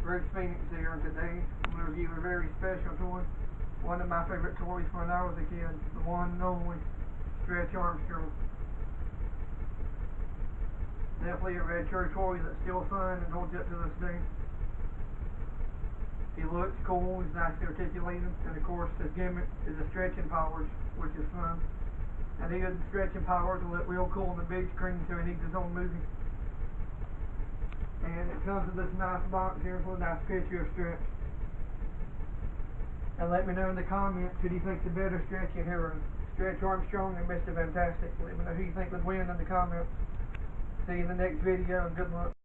Bruce Phoenix here, and today I'm going to review a very special toy. One of my favorite toys from when I was a kid, the one and only Stretch Armstrong. Definitely a retro toy that's still fun and holds up to this day. He looks cool, he's nicely articulated, and of course his gimmick is the stretching powers, which is fun. And he has the stretching powers to look real cool on the big screen, so he needs his own movie. And it comes with this nice box here with a nice picture of Stretch. And let me know in the comments who do you think's the better stretching hero, Stretch Armstrong or Mr. Fantastic. Let me know who you think would win in the comments. See you in the next video, and good luck.